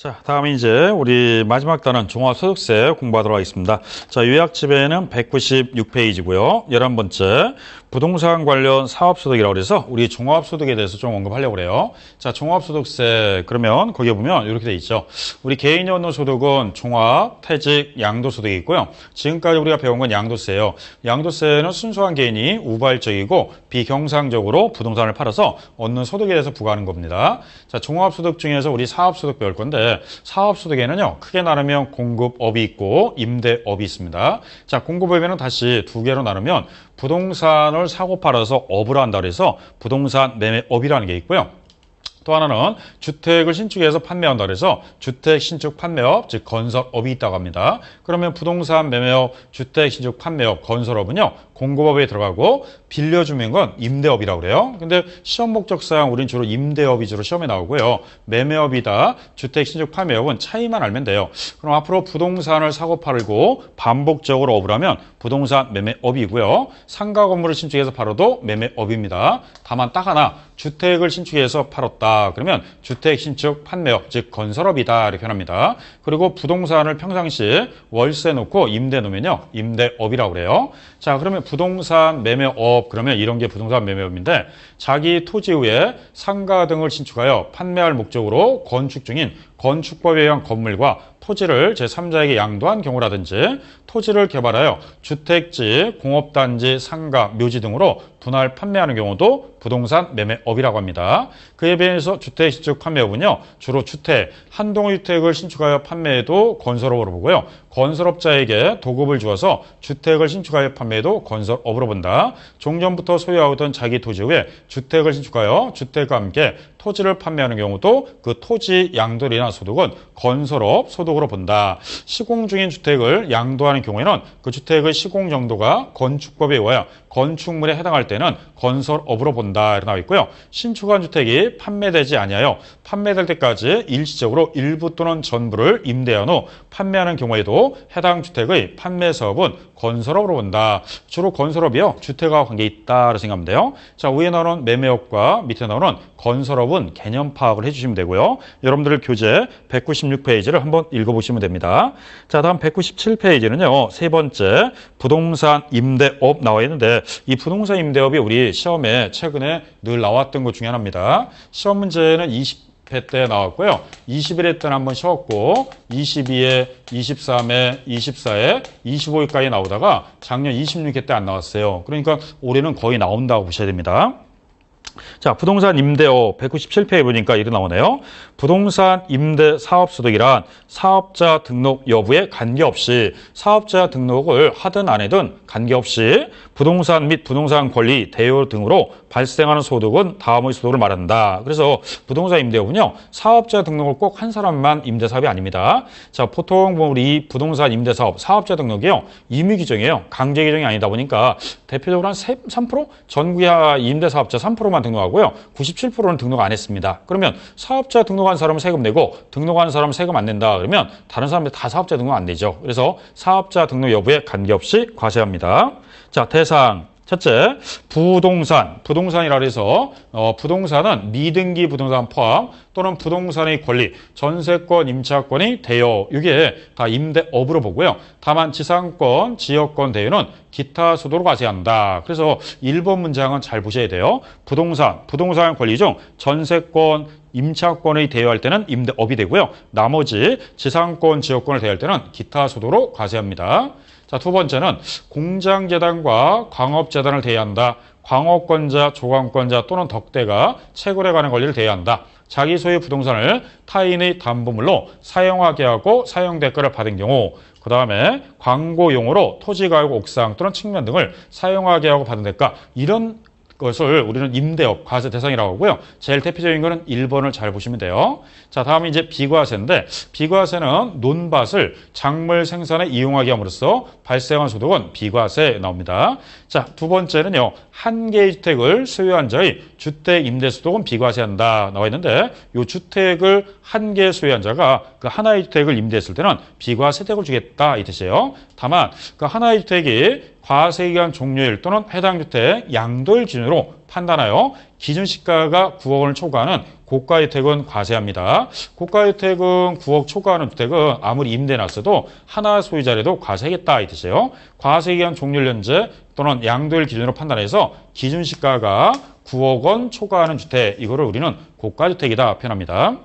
자, 다음에 이제 우리 마지막 단원 종합소득세 공부하도록 하겠습니다. 자, 요약집에는 196페이지고요. 11번째, 부동산 관련 사업소득이라고 해서 우리 종합소득에 대해서 좀 언급하려고 그래요. 자, 종합소득세, 그러면 거기에 보면 이렇게 돼 있죠. 우리 개인연소득은 종합, 퇴직, 양도소득이 있고요. 지금까지 우리가 배운 건 양도세예요. 양도세는 순수한 개인이 우발적이고 비경상적으로 부동산을 팔아서 얻는 소득에 대해서 부과하는 겁니다. 자, 종합소득 중에서 우리 사업소득 배울 건데 사업소득에는요, 크게 나누면 공급업이 있고 임대업이 있습니다. 자, 공급업에는 다시 두 개로 나누면 부동산을 사고 팔아서 업을 한다 그래서 부동산 매매업이라는 게 있고요. 또 하나는 주택을 신축해서 판매한다 그래서 주택 신축 판매업, 즉 건설업이 있다고 합니다. 그러면 부동산 매매업, 주택 신축 판매업, 건설업은요, 공급업에 들어가고 빌려주는 건 임대업이라고 그래요. 근데 시험 목적상 우린 주로 임대업 위주로 시험에 나오고요. 매매업이다, 주택 신축 판매업은 차이만 알면 돼요. 그럼 앞으로 부동산을 사고 팔고 반복적으로 업을 하면 부동산 매매업이고요. 상가 건물을 신축해서 팔아도 매매업입니다. 다만 딱 하나, 주택을 신축해서 팔았다. 그러면 주택 신축 판매업, 즉 건설업이다 이렇게 표현합니다. 그리고 부동산을 평상시에 월세 놓고 임대 놓으면요, 임대업이라고 그래요. 자, 그러면 부동산 매매업, 그러면 이런 게 부동산 매매업인데 자기 토지 위에 상가 등을 신축하여 판매할 목적으로 건축 중인 건축법에 의한 건물과 토지를 제3자에게 양도한 경우라든지 토지를 개발하여 주택지, 공업단지, 상가, 묘지 등으로 분할 판매하는 경우도 부동산 매매업이라고 합니다. 그에 비해서 주택 신축 판매업은요, 주로 주택, 한 동의 주택을 신축하여 판매해도 건설업으로 보고요. 건설업자에게 도급을 주어서 주택을 신축하여 판매해도 건설업으로 본다. 종전부터 소유하던 자기 토지 위에 주택을 신축하여 주택과 함께 토지를 판매하는 경우도 그 토지 양도를 인한 소득은 건설업 소득으로 본다. 시공 중인 주택을 양도하는 경우에는 그 주택의 시공 정도가 건축법에 의하여 건축물에 해당할 때는 건설업으로 본다 이렇게 나와 있고요. 신축한 주택이 판매되지 아니하여 판매될 때까지 일시적으로 일부 또는 전부를 임대한 후 판매하는 경우에도 해당 주택의 판매 사업은 건설업으로 본다. 주로 건설업이요, 주택과 관계 있다고 생각하면 돼요. 자, 위에 나오는 매매업과 밑에 나오는 건설업은 개념 파악을 해주시면 되고요. 여러분들 교재 196페이지를 한번 읽어보시면 됩니다. 자, 다음 197페이지는요, 세 번째 부동산 임대업 나와 있는데 이 부동산 임대업이 우리 시험에 최근에 늘 나왔던 것 중에 하나입니다. 시험 문제는 20회 때 나왔고요. 21회 때는 한번 쉬었고 22회, 23회, 24회, 25회까지 나오다가 작년 26회 때 안 나왔어요. 그러니까 올해는 거의 나온다고 보셔야 됩니다. 자, 부동산 임대업 197페이지 보니까 이렇게 나오네요. 부동산 임대 사업소득이란 사업자 등록 여부에 관계없이 사업자 등록을 하든 안 하든 관계없이 부동산 및 부동산 권리 대여 등으로 발생하는 소득은 다음의 소득을 말한다. 그래서 부동산 임대업은요, 사업자 등록을 꼭 한 사람만 임대사업이 아닙니다. 자, 보통 우리 부동산 임대사업 사업자 등록이요, 임의 규정이에요. 강제 규정이 아니다 보니까 대표적으로 한 3%? 전국의 임대사업자 3%만 등록하고요. 97%는 등록 안 했습니다. 그러면 사업자 등록한 사람은 세금 내고 등록한 사람은 세금 안 낸다. 그러면 다른 사람들 다 사업자 등록 안 되죠. 그래서 사업자 등록 여부에 관계없이 과세합니다. 자, 대상. 첫째, 부동산이라 해서 부동산은 미등기 부동산 포함 또는 부동산의 권리, 전세권, 임차권의 대여, 이게 다 임대업으로 보고요. 다만 지상권, 지역권 대여는 기타 소득으로 과세한다. 그래서 1번 문장은 잘 보셔야 돼요. 부동산 권리 중 전세권, 임차권의 대여할 때는 임대업이 되고요. 나머지 지상권, 지역권을 대여할 때는 기타 소득으로 과세합니다. 자, 두 번째는 공장재단과 광업재단을 대여한다. 광업권자, 조강권자 또는 덕대가 채굴에 관한 권리를 대여한다. 자기 소유 부동산을 타인의 담보물로 사용하게 하고 사용 대가를 받은 경우, 그 다음에 광고용으로 토지 가구, 옥상 또는 측면 등을 사용하게 하고 받은 대가, 이런 것을 우리는 임대업, 과세 대상이라고 하고요. 제일 대표적인 거는 1번을 잘 보시면 돼요. 자, 다음은 이제 비과세인데, 비과세는 논밭을 작물 생산에 이용하게 함으로써 발생한 소득은 비과세 나옵니다. 자, 두 번째는요, 한 개의 주택을 소유한 자의 주택 임대 소득은 비과세한다 나와 있는데, 이 주택을 한 개 소유한 자가 그 하나의 주택을 임대했을 때는 비과세 혜택을 주겠다 이 뜻이에요. 다만 그 하나의 주택이 과세기간 종료일 또는 해당 주택 양도일 기준으로 판단하여 기준시가가 9억 원을 초과하는 고가주택은 과세합니다. 고가주택은 9억 초과하는 주택은 아무리 임대놨어도 하나 소유자라도 과세하겠다 이 뜻이에요. 과세기간 종료일 현재 또는 양도일 기준으로 판단해서 기준시가가 9억 원 초과하는 주택, 이거를 우리는 고가주택이다 표현합니다.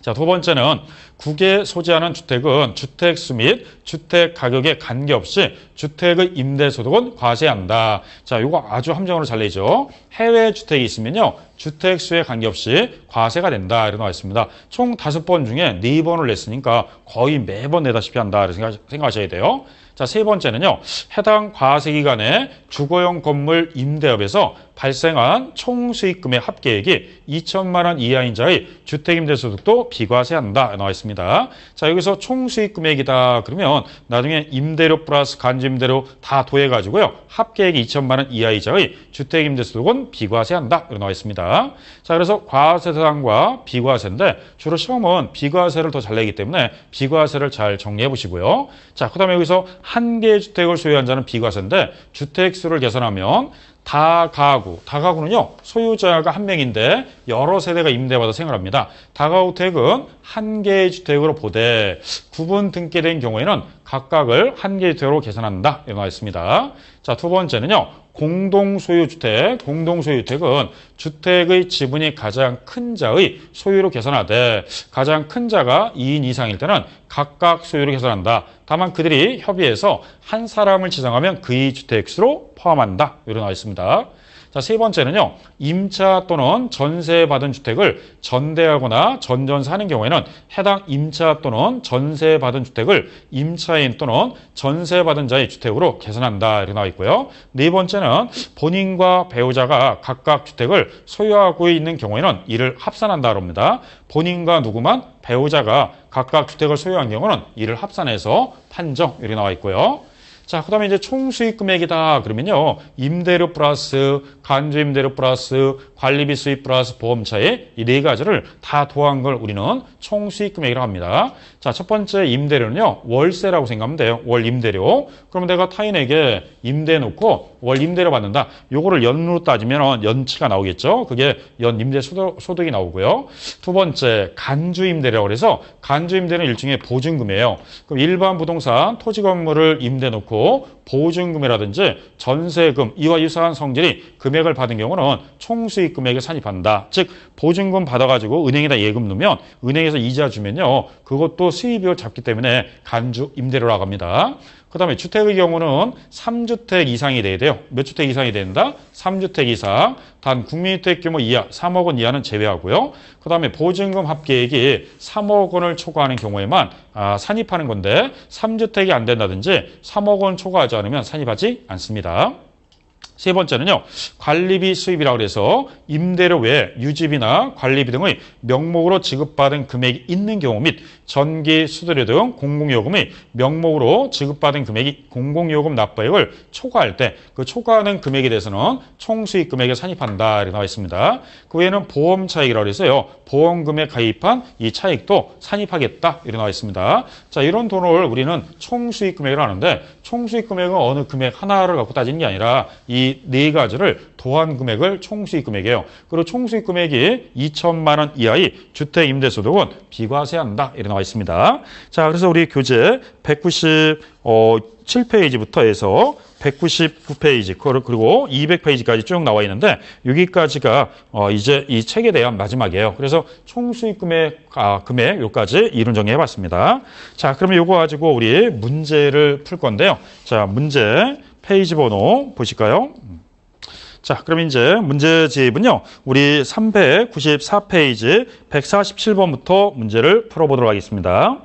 자, 두 번째는 국에 소지하는 주택은 주택수 및 주택 가격에 관계없이 주택의 임대소득은 과세한다. 자, 이거 아주 함정으로 잘 내죠. 해외 주택이 있으면요, 주택수에 관계없이 과세가 된다. 이렇게 나와 있습니다. 총 5번 중에 4번을 냈으니까 거의 매번 내다시피 한다. 이렇게 생각하셔야 돼요. 자, 세 번째는요, 해당 과세기간에 주거용 건물 임대업에서 발생한 총 수익금의 합계액이 2천만 원 이하인 자의 주택임대소득도 비과세한다 나와 있습니다. 자, 여기서 총 수익금액이다 그러면 나중에 임대료 플러스 간주임대료 다 더해가지고요, 합계액이 2천만 원 이하인 자의 주택임대소득은 비과세한다 이렇게 나와 있습니다. 자, 그래서 과세 대상과 비과세인데 주로 시험은 비과세를 더 잘 내기 때문에 비과세를 잘 정리해 보시고요. 자, 그 다음에 여기서 한 개의 주택을 소유한 자는 비과세인데 주택수를 계산하면 다가구는요, 소유자가 한 명인데 여러 세대가 임대받아 생활합니다. 다가구택은 한 개의 주택으로 보되 구분 등기된 경우에는 각각을 한 개의 주택으로 계산한다 이렇게 나와 있습니다. 자, 두 번째는요, 공동소유주택. 공동소유주택은 주택의 지분이 가장 큰 자의 소유로 계산하되 가장 큰 자가 2인 이상일 때는 각각 소유로 계산한다. 다만 그들이 협의해서 한 사람을 지정하면 그의 주택수로 포함한다. 이렇게 나와 있습니다. 자, 세 번째는요, 임차 또는 전세받은 주택을 전대하거나 전전사하는 경우에는 해당 임차 또는 전세받은 주택을 임차인 또는 전세받은 자의 주택으로 계산한다 이렇게 나와 있고요. 네 번째는 본인과 배우자가 각각 주택을 소유하고 있는 경우에는 이를 합산한다 그럽니다. 본인과 누구만 배우자가 각각 주택을 소유한 경우는 이를 합산해서 판정 이렇게 나와 있고요. 자, 그 다음에 이제 총 수익 금액이다 그러면요, 임대료 플러스 간주임대료 플러스 관리비 수입 플러스 보험차액 이 네 가지를 다 더한 걸 우리는 총 수익 금액이라고 합니다. 자, 첫 번째 임대료는요, 월세라고 생각하면 돼요. 월 임대료. 그러면 내가 타인에게 임대해 놓고 월 임대료 받는다. 요거를 연으로 따지면 연치가 나오겠죠. 그게 연 임대 소득이 나오고요. 두 번째 간주임대료라고 해서 간주임대는 일종의 보증금이에요. 그럼 일반 부동산 토지 건물을 임대해 놓고 보증금이라든지 전세금 이와 유사한 성질이 금액을 받은 경우는 총수익 금액에 산입한다. 즉 보증금 받아가지고 은행에다 예금 넣으면 은행에서 이자 주면요, 그것도 수입을 잡기 때문에 간주 임대료라고 합니다. 그 다음에 주택의 경우는 3주택 이상이 돼야 돼요. 몇 주택 이상이 된다? 3주택 이상. 단 국민주택 규모 이하, 3억 원 이하는 제외하고요. 그 다음에 보증금 합계액이 3억 원을 초과하는 경우에만 산입하는 건데 3주택이 안 된다든지 3억 원 초과하지 않으면 산입하지 않습니다. 세 번째는요, 관리비 수입이라고 해서 임대료 외에 유지비나 관리비 등의 명목으로 지급받은 금액이 있는 경우 및 전기, 수도료 등 공공요금의 명목으로 지급받은 금액이 공공요금 납부액을 초과할 때 그 초과하는 금액에 대해서는 총수익 금액에 산입한다 이렇게 나와 있습니다. 그 외에는 보험 차익이라고 해서요, 보험금에 가입한 이 차익도 산입하겠다 이렇게 나와 있습니다. 자, 이런 돈을 우리는 총수익 금액을 하는데 총수익 금액은 어느 금액 하나를 갖고 따지는 게 아니라 이 네 가지를 더한 금액을 총수익 금액이에요. 그리고 총수익 금액이 2천만 원 이하의 주택 임대소득은 비과세한다 이렇게 나와 있습니다. 자, 그래서 우리 교재 197페이지부터 해서 199페이지 그리고 200페이지까지 쭉 나와 있는데 여기까지가 이제 이 책에 대한 마지막이에요. 그래서 총수익 금액 여기까지 이론 정리해봤습니다. 자, 그러면 이거 가지고 우리 문제를 풀 건데요. 자, 문제 페이지 번호 보실까요? 자, 그럼 이제 문제집은요, 우리 394페이지 147번부터 문제를 풀어보도록 하겠습니다.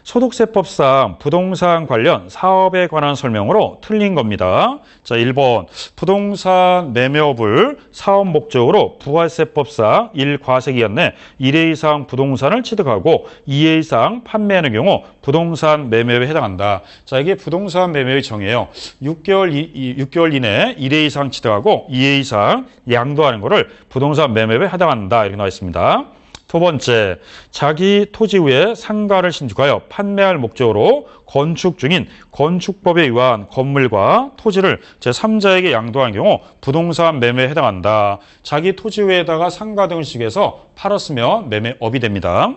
소득세법상 부동산 관련 사업에 관한 설명으로 틀린 겁니다. 자, 1번 부동산 매매업을 사업 목적으로 부가세법상 1과세기간 내 1회 이상 부동산을 취득하고 2회 이상 판매하는 경우 부동산 매매업에 해당한다. 자, 이게 부동산 매매의 정의예요. 6개월 이내에 1회 이상 취득하고 2회 이상 양도하는 거를 부동산 매매업에 해당한다 이렇게 나와 있습니다. 두 두 번째, 자기 토지 위에 상가를 신축하여 판매할 목적으로 건축 중인 건축법에 의한 건물과 토지를 제3자에게 양도한 경우 부동산 매매에 해당한다. 자기 토지 위에다가 상가 등을 신축해서 팔았으면 매매업이 됩니다.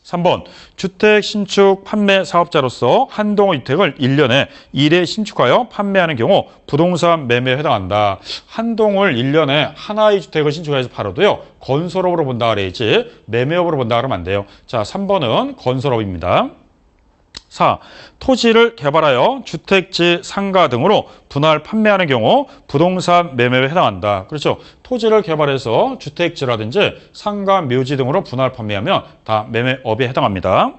3번, 주택 신축 판매 사업자로서 한 동의 주택을 1년에 1회 신축하여 판매하는 경우 부동산 매매에 해당한다. 한 동을 1년에 하나의 주택을 신축해서 팔아도요, 건설업으로 본다 그래야지 매매업으로 본다 그러면 안 돼요. 자, 3번은 건설업입니다. 4. 토지를 개발하여 주택지, 상가 등으로 분할 판매하는 경우 부동산 매매에 해당한다. 그렇죠. 토지를 개발해서 주택지라든지 상가, 묘지 등으로 분할 판매하면 다 매매업에 해당합니다.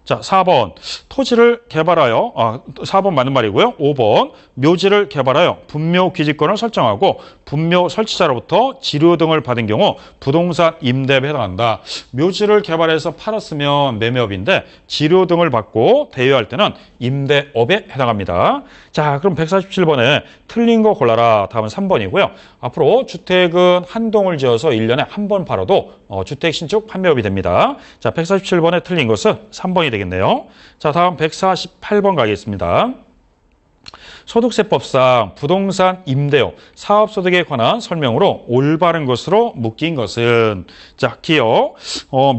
자, 4번. 토지를 개발하여, 4번 맞는 말이고요. 5번. 묘지를 개발하여 분묘 기지권을 설정하고 분묘 설치자로부터 지료 등을 받은 경우 부동산 임대업에 해당한다. 묘지를 개발해서 팔았으면 매매업인데 지료 등을 받고 대여할 때는 임대업에 해당합니다. 자, 그럼 147번에 틀린 거 골라라. 다음은 3번이고요. 앞으로 주택은 한 동을 지어서 1년에 한 번 팔아도 주택 신축 판매업이 됩니다. 자, 147번에 틀린 것은 3번이 되겠네요. 자, 다음 148번 가겠습니다. 소득세법상 부동산 임대업, 사업소득에 관한 설명으로 올바른 것으로 묶인 것은, 자, 기업,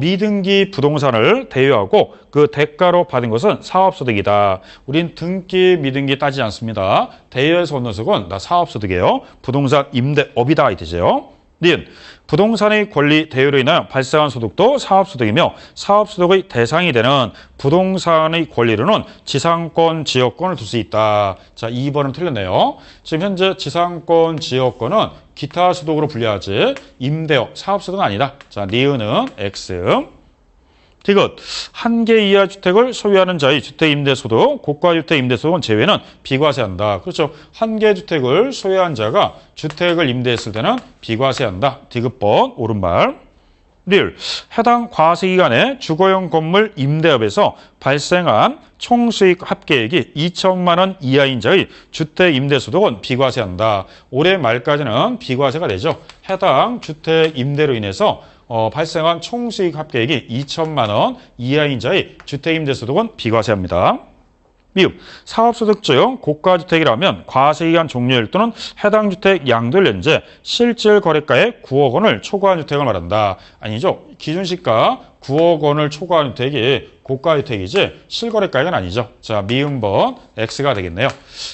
미등기 부동산을 대여하고 그 대가로 받은 것은 사업소득이다. 우린 등기, 미등기 따지지 않습니다. 대여해서 얻는 소득은 다 사업소득이에요. 부동산 임대업이다 이 뜻이에요. 니은, 부동산의 권리 대여로 인하여 발생한 소득도 사업소득이며 사업소득의 대상이 되는 부동산의 권리로는 지상권, 지역권을 둘 수 있다. 자, 2번은 틀렸네요. 지금 현재 지상권, 지역권은 기타 소득으로 분류하지 임대업, 사업소득은 아니다. 자, 니은은 X. 디귿, 한 개 이하 주택을 소유하는 자의 주택임대소득, 고가주택임대소득은 제외는 비과세한다. 그렇죠. 한 개 주택을 소유한 자가 주택을 임대했을 때는 비과세한다. 디귿번 오른말. 릴, 해당 과세기간에 주거용 건물 임대업에서 발생한 총수익 합계액이 2천만 원 이하인 자의 주택임대소득은 비과세한다. 올해 말까지는 비과세가 되죠. 해당 주택임대로 인해서 발생한 총수익 합계액이 2천만 원 이하인 자의 주택임대소득은 비과세합니다. 미흡, 사업소득 중 고가주택이라면 과세기간 종료일 또는 해당 주택 양도일 현재 실질 거래가의 9억 원을 초과한 주택을 말한다. 아니죠. 기준시가 9억 원을 초과한 주택이 고가주택이지 실거래가액은 아니죠. 자, 미음번 X가 되겠네요.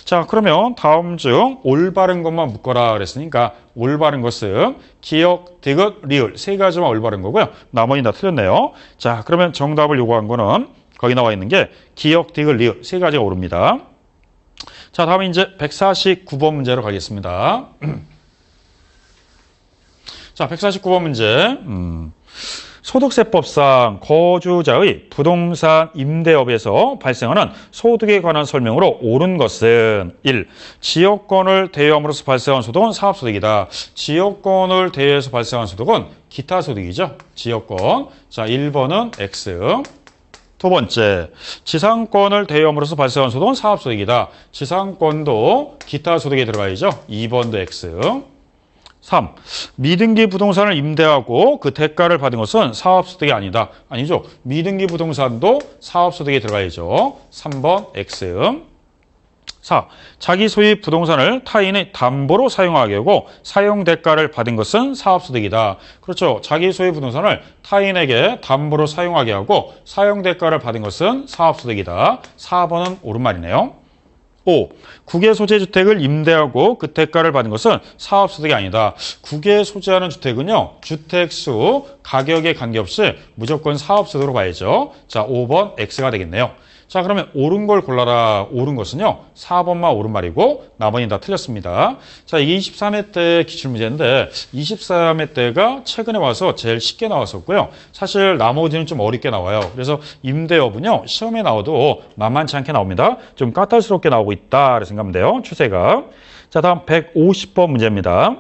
자, 그러면 다음 중 올바른 것만 묶어라 그랬으니까 올바른 것은 기역, 디귿, 리을 세 가지만 올바른 거고요. 나머지는 다 틀렸네요. 자, 그러면 정답을 요구한 거는 거기 나와 있는 게 기역, 디귿, 리을 세 가지가 옳습니다. 자, 다음에 이제 149번 문제로 가겠습니다. 자, 149번 문제. 소득세법상 거주자의 부동산 임대업에서 발생하는 소득에 관한 설명으로 옳은 것은 1. 지역권을 대여함으로써 발생한 소득은 사업소득이다. 지역권을 대여해서 발생한 소득은 기타 소득이죠. 지역권. 자, 1번은 X. 두 번째, 지상권을 대여함으로써 발생한 소득은 사업소득이다. 지상권도 기타 소득에 들어가야죠. 2번도 X. 3. 미등기 부동산을 임대하고 그 대가를 받은 것은 사업소득이 아니다. 아니죠. 미등기 부동산도 사업소득에 들어가야죠. 3번 X. 4. 자기 소유 부동산을 타인의 담보로 사용하게 하고 사용 대가를 받은 것은 사업소득이다. 그렇죠. 자기 소유 부동산을 타인에게 담보로 사용하게 하고 사용 대가를 받은 것은 사업소득이다. 4번은 옳은 말이네요. 5. 국외 소재 주택을 임대하고 그 대가를 받은 것은 사업소득이 아니다. 국외 소재하는 주택은요, 주택수, 가격에 관계없이 무조건 사업소득으로 봐야죠. 자, 5번 X가 되겠네요. 자, 그러면 옳은 걸 골라라. 옳은 것은요, 4번만 옳은 말이고 나머지는 다 틀렸습니다. 자, 이게 23회 때 기출문제인데 23회 때가 최근에 와서 제일 쉽게 나왔었고요. 사실 나머지는 좀 어렵게 나와요. 그래서 임대업은요, 시험에 나와도 만만치 않게 나옵니다. 좀 까탈스럽게 나오고 있다. 그렇게 생각하면 돼요. 추세가. 자, 다음 150번 문제입니다.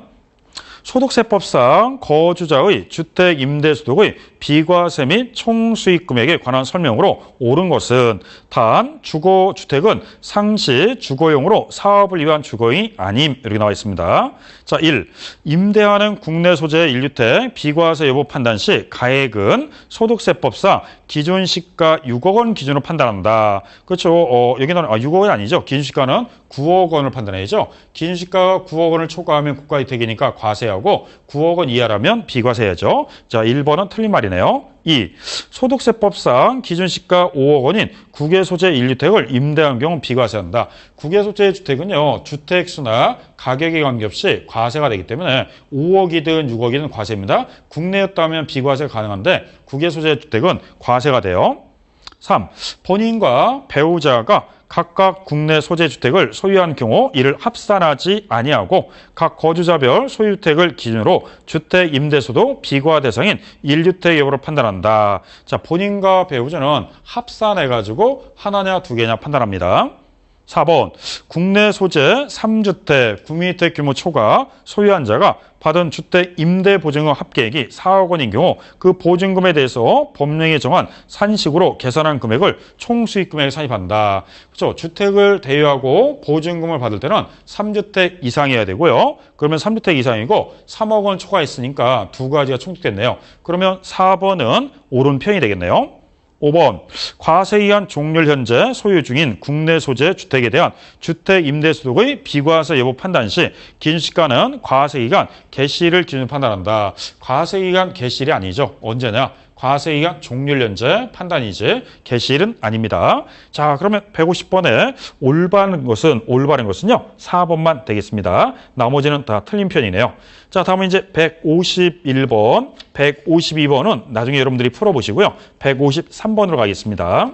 소득세법상 거주자의 주택 임대소득의 비과세 및 총수익금액에 관한 설명으로 옳은 것은 단 주거주택은 상시 주거용으로 사업을 위한 주거용이 아님 이렇게 나와 있습니다. 자, 1. 임대하는 국내 소재의 1주택 비과세 여부 판단 시 가액은 소득세법상 기준 시가 6억 원 기준으로 판단한다. 그렇죠. 여기는 6억 원이 아니죠. 기준 시가는 9억 원을 판단해야죠. 기준 시가가 9억 원을 초과하면 국가혜택이니까 과세하고 9억 원 이하라면 비과세야죠. 자, 1번은 틀린 말이네요. 2. 소득세법상 기준시가 5억 원인 국외소재 1주택을 임대한 경우 비과세한다. 국외소재 주택은요, 주택수나 가격에 관계없이 과세가 되기 때문에 5억이든 6억이든 과세입니다. 국내였다면 비과세가 가능한데 국외소재 주택은 과세가 돼요. 3. 본인과 배우자가 각각 국내 소재 주택을 소유한 경우 이를 합산하지 아니하고 각 거주자별 소유주택을 기준으로 주택 임대소득 비과 대상인 1주택 여부를 판단한다. 자, 본인과 배우자는 합산해가지고 하나냐 두 개냐 판단합니다. 4번, 국내 소재 3주택, 구미주택 규모 초과 소유한 자가 받은 주택 임대 보증금 합계액이 4억 원인 경우 그 보증금에 대해서 법령에 정한 산식으로 계산한 금액을 총수익금액에 산입한다. 그렇죠? 주택을 대여하고 보증금을 받을 때는 3주택 이상이어야 되고요. 그러면 3주택 이상이고 3억 원 초과했으니까 두 가지가 총득됐네요. 그러면 4번은 옳은 편이 되겠네요. 5번, 과세기간 종료를 현재 소유 중인 국내 소재 주택에 대한 주택 임대소득의 비과세 여부 판단 시 기준시가는 과세기간 개시일을 기준으로 판단한다. 과세기간 개시일이 아니죠. 언제냐? 과세기간 종료를 현재 판단이지 개시일은 아닙니다. 자, 그러면 150번에 올바른 것은요 4번만 되겠습니다. 나머지는 다 틀린 편이네요. 자, 다음은 이제 151번, 152번은 나중에 여러분들이 풀어보시고요. 153번으로 가겠습니다.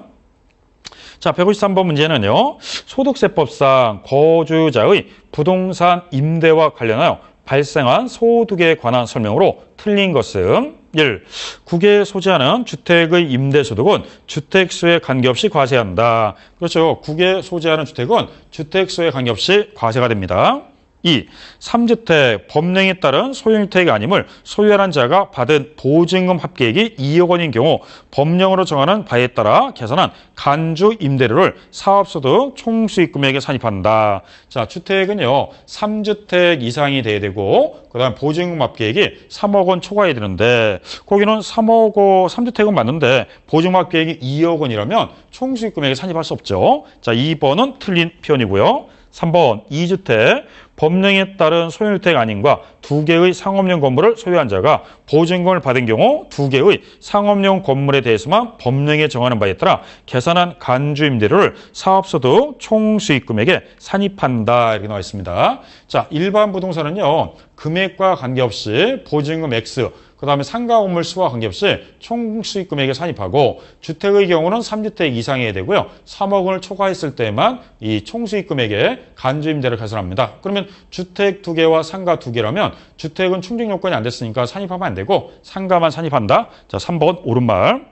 자, 153번 문제는요. 소득세법상 거주자의 부동산 임대와 관련하여 발생한 소득에 관한 설명으로 틀린 것은 1. 국외에 소재하는 주택의 임대소득은 주택수에 관계없이 과세한다. 그렇죠. 국외에 소재하는 주택은 주택수에 관계없이 과세가 됩니다. 2. 3주택 법령에 따른 소유주택이 아님을 소유하는 자가 받은 보증금 합계액이 2억 원인 경우 법령으로 정하는 바에 따라 계산한 간주 임대료를 사업소득 총수익금액에 산입한다. 자, 주택은요 3주택 이상이 돼야 되고 그다음 보증금 합계액이 3억 원 초과해야 되는데 거기는 3주택은 맞는데 보증금 합계액이 2억 원이라면 총수익금액에 산입할 수 없죠. 자, 2번은 틀린 편이고요. 3번 2주택 법령에 따른 소유주택 아닌과 2개의 상업용 건물을 소유한 자가 보증금을 받은 경우 2개의 상업용 건물에 대해서만 법령에 정하는 바에 따라 계산한 간주임대료를 사업소득 총수익금액에 산입한다. 이렇게 나와 있습니다. 자, 일반 부동산은요. 금액과 관계없이 보증금 X 그 다음에 상가 건물 수와 관계없이 총수익금액에 산입하고 주택의 경우는 3주택 이상이어야 되고요. 3억 원을 초과했을 때만 이 총수익금액에 간주임대를 계산합니다. 그러면 주택 2개와 상가 2개라면 주택은 충족 요건이 안 됐으니까 산입하면 안 되고 상가만 산입한다. 자, 3번 옳은 말.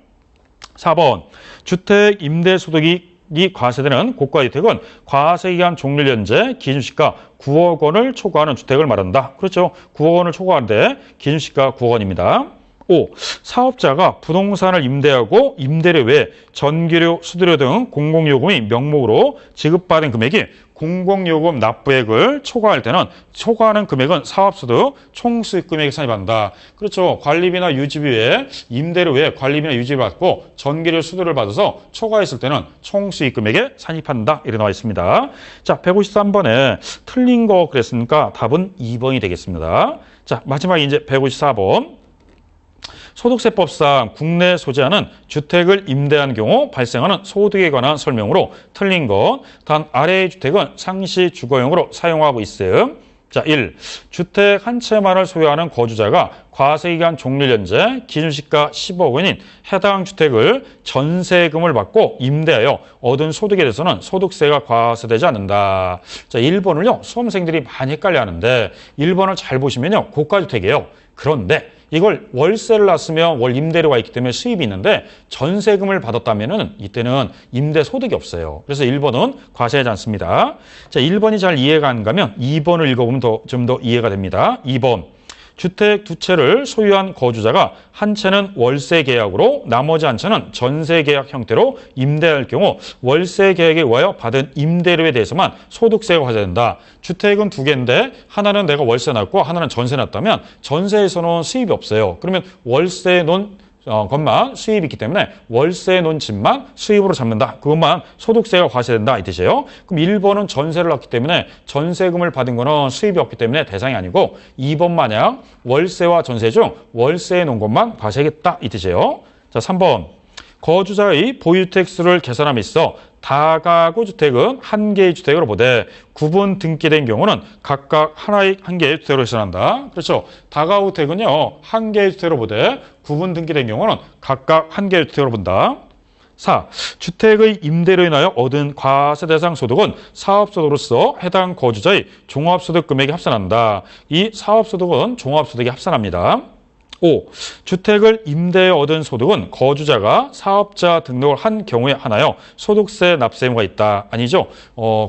4번 주택 임대소득이 과세되는 고가주택은 과세기간 종료 현재 기준시가 9억 원을 초과하는 주택을 말한다. 그렇죠. 9억 원을 초과하는데 기준시가 9억 원입니다. 5. 사업자가 부동산을 임대하고 임대료 외에 전기료, 수도료 등 공공요금이 명목으로 지급받은 금액이 공공요금 납부액을 초과할 때는 초과하는 금액은 사업소득 총수익금액에 산입한다. 그렇죠. 관리비나 유지비 외에 임대료 외에 관리비나 유지비 받고 전기료, 수도료를 받아서 초과했을 때는 총수익금액에 산입한다. 이렇게 나와 있습니다. 자, 153번에 틀린 거 그랬으니까 답은 2번이 되겠습니다. 자, 마지막 이제 154번. 소득세법상 국내 소재하는 주택을 임대한 경우 발생하는 소득에 관한 설명으로 틀린 것. 단 아래의 주택은 상시 주거용으로 사용하고 있음. 자, 1. 주택 한 채만을 소유하는 거주자가 과세기간 종료 현재 기준시가 10억 원인 해당 주택을 전세금을 받고 임대하여 얻은 소득에 대해서는 소득세가 과세되지 않는다. 자, 1번을요. 수험생들이 많이 헷갈려하는데 1번을 잘 보시면요. 고가주택이에요. 그런데 이걸 월세를 놨으면 월 임대료가 있기 때문에 수입이 있는데 전세금을 받았다면은 이때는 임대 소득이 없어요. 그래서 1번은 과세하지 않습니다. 자, 1번이 잘 이해가 안 가면 2번을 읽어보면 좀 더 이해가 됩니다. 2번. 주택 두 채를 소유한 거주자가 한 채는 월세 계약으로 나머지 한 채는 전세 계약 형태로 임대할 경우 월세 계약에 의하여 받은 임대료에 대해서만 소득세가 과세된다. 주택은 두 개인데 하나는 내가 월세 놨고 하나는 전세 놨다면 전세에서는 수입이 없어요. 그러면 월세 논 것만 수입이 있기 때문에 월세 논 집만 수입으로 잡는다. 그것만 소득세가 과세된다 이 뜻이에요. 그럼 1번은 전세를 놨기 때문에 전세금을 받은 거는 수입이 없기 때문에 대상이 아니고 2번 마냥 월세와 전세 중 월세에 놓은 것만 과세하겠다 이 뜻이에요. 자, 3번. 거주자의 보유주택 수를 계산함에 있어 다가구 주택은 한 개의 주택으로 보되 구분 등기된 경우는 각각 한 개의 주택으로 계산한다. 그렇죠. 다가구 주택은요. 한 개의 주택으로 보되 구분 등기된 경우는 각각 한 개의 주택으로 본다. 4. 주택의 임대로 인하여 얻은 과세 대상 소득은 사업소득으로서 해당 거주자의 종합소득 금액에 합산한다. 이 사업소득은 종합소득에 합산합니다. 5. 주택을 임대해 얻은 소득은 거주자가 사업자 등록을 한 경우에 하나여 소득세 납세 의무가 있다. 아니죠.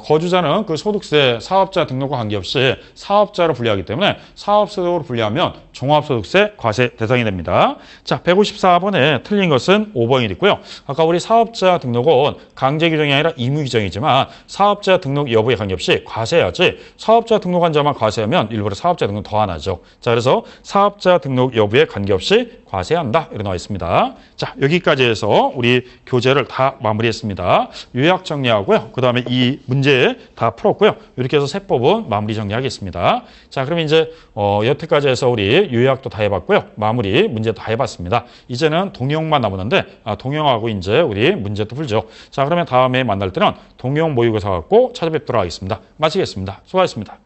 거주자는 그 소득세 사업자 등록과 관계없이 사업자로 분류하기 때문에 사업소득으로 분류하면 종합소득세 과세 대상이 됩니다. 자, 154번에 틀린 것은 5번이 있고요. 아까 우리 사업자 등록은 강제 규정이 아니라 의무 규정이지만 사업자 등록 여부에 관계없이 과세해야지 사업자 등록한 자만 과세하면 일부러 사업자 등록 더 안 하죠. 자, 그래서 사업자 등록 여부에 관계없이 과세한다. 이렇게 나와 있습니다. 자, 여기까지 해서 우리 교재를 다 마무리했습니다. 요약 정리하고요. 그 다음에 이 문제 다 풀었고요. 이렇게 해서 세법은 마무리 정리하겠습니다. 자, 그럼 이제 여태까지 해서 우리 요약도 다 해봤고요. 마무리 문제도 다 해봤습니다. 이제는 동영만 남았는데 동영하고 이제 우리 문제도 풀죠. 자, 그러면 다음에 만날 때는 동영 모의고사 갖고 찾아뵙도록 하겠습니다. 마치겠습니다. 수고하셨습니다.